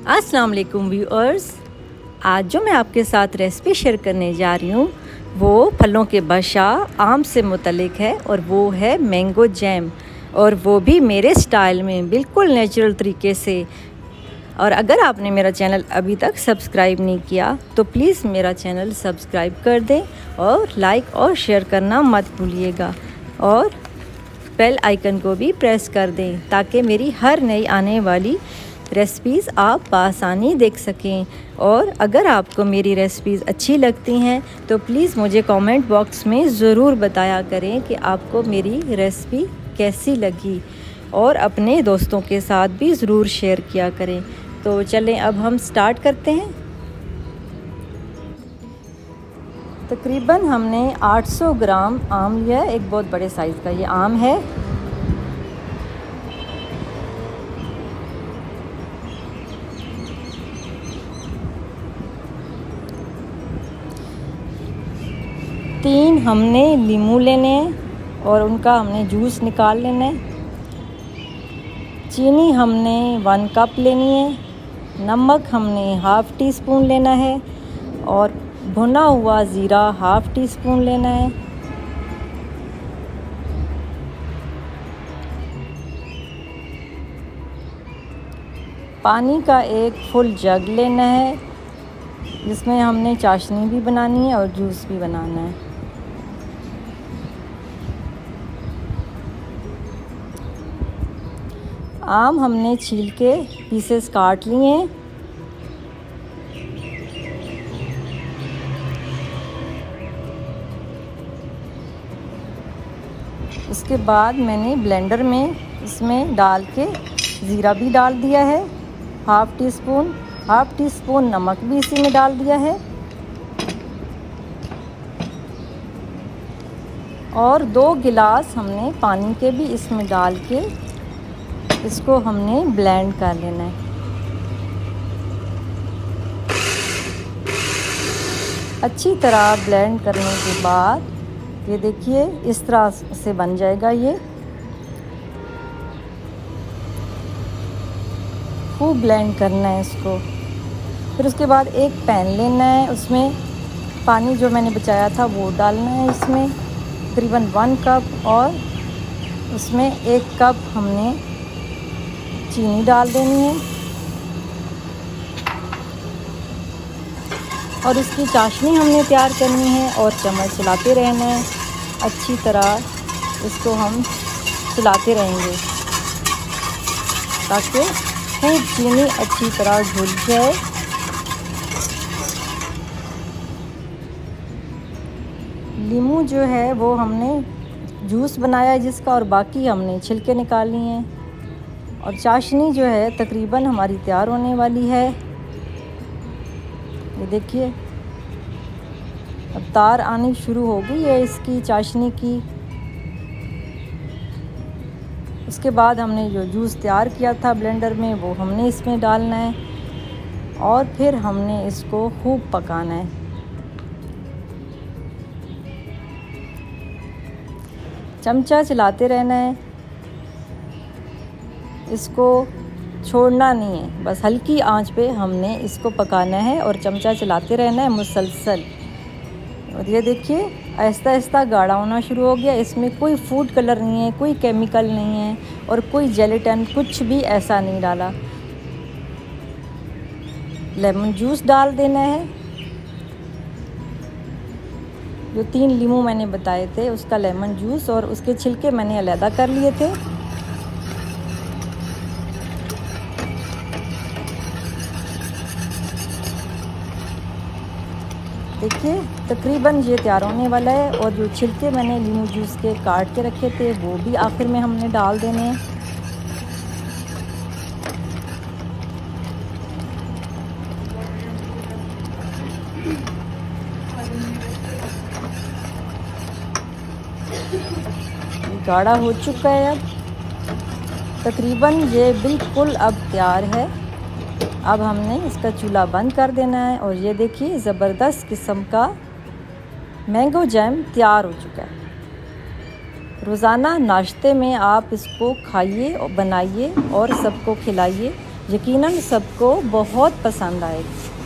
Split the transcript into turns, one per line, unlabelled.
अस्सलाम वालेकुम व्यूअर्स। आज जो मैं आपके साथ रेसिपी शेयर करने जा रही हूँ वो फलों के बादशाह आम से मुतल्लिक है और वो है मैंगो जैम, और वो भी मेरे स्टाइल में बिल्कुल नेचुरल तरीके से। और अगर आपने मेरा चैनल अभी तक सब्सक्राइब नहीं किया तो प्लीज़ मेरा चैनल सब्सक्राइब कर दें और लाइक और शेयर करना मत भूलिएगा, और बेल आइकन को भी प्रेस कर दें ताकि मेरी हर नई आने वाली रेसिपीज़ आप बआसानी देख सकें। और अगर आपको मेरी रेसिपीज़ अच्छी लगती हैं तो प्लीज़ मुझे कमेंट बॉक्स में ज़रूर बताया करें कि आपको मेरी रेसिपी कैसी लगी, और अपने दोस्तों के साथ भी ज़रूर शेयर किया करें। तो चलें अब हम स्टार्ट करते हैं। तकरीबन हमने 800 ग्राम आम लिया है, एक बहुत बड़े साइज़ का ये आम है। तीन हमने नींबू लेने हैं और उनका हमने जूस निकाल लेना है। चीनी हमने 1 कप लेनी है। नमक हमने ½ टी स्पून लेना है और भुना हुआ ज़ीरा ½ टी स्पून लेना है। पानी का एक फुल जग लेना है जिसमें हमने चाशनी भी बनानी है और जूस भी बनाना है। आम हमने छील के पीसेस काट लिए हैं। उसके बाद मैंने ब्लेंडर में इसमें डाल के ज़ीरा भी डाल दिया है ½ टी स्पून, ½ टी स्पून नमक भी इसी में डाल दिया है, और 2 गिलास हमने पानी के भी इसमें डाल के इसको हमने ब्लेंड कर लेना है। अच्छी तरह ब्लेंड करने के बाद ये देखिए इस तरह से बन जाएगा। ये खूब ब्लेंड करना है इसको। फिर उसके बाद एक पैन लेना है, उसमें पानी जो मैंने बचाया था वो डालना है इसमें तकरीबन 1 कप, और उसमें 1 कप हमने चीनी डाल देनी है और इसकी चाशनी हमने तैयार करनी है और चम्मच चलाते रहना है। अच्छी तरह इसको हम चलाते रहेंगे ताकि खूब चीनी अच्छी तरह घुल जाए। नींबू जो है वो हमने जूस बनाया है जिसका, और बाकी हमने छिलके निकाल लिए हैं। और चाशनी जो है तकरीबन हमारी तैयार होने वाली है। ये देखिए अब तार आनी शुरू हो गई है इसकी चाशनी की। उसके बाद हमने जो जूस तैयार किया था ब्लेंडर में वो हमने इसमें डालना है और फिर हमने इसको खूब पकाना है। चमचा चलाते रहना है, इसको छोड़ना नहीं है, बस हल्की आंच पे हमने इसको पकाना है और चमचा चलाते रहना है मुसलसल। और ये देखिए आहिस्ता आहिस्ता गाढ़ा होना शुरू हो गया। इसमें कोई फूड कलर नहीं है, कोई केमिकल नहीं है और कोई जेलेटिन कुछ भी ऐसा नहीं डाला। लेमन जूस डाल देना है। जो 3 नींबू मैंने बताए थे उसका लेमन जूस, और उसके छिलके मैंने अलग कर लिए थे। देखिए तकरीबन ये तैयार होने वाला है, और जो छिलके मैंने नींबू जूस के काट के रखे थे वो भी आखिर में हमने डाल देने हैं। गाढ़ा हो चुका है अब तकरीबन, ये बिल्कुल अब तैयार है। अब हमने इसका चूल्हा बंद कर देना है, और ये देखिए ज़बरदस्त किस्म का मैंगो जैम तैयार हो चुका है। रोज़ाना नाश्ते में आप इसको खाइए और बनाइए और सबको खिलाइए। यकीनन सबको बहुत पसंद आएगी।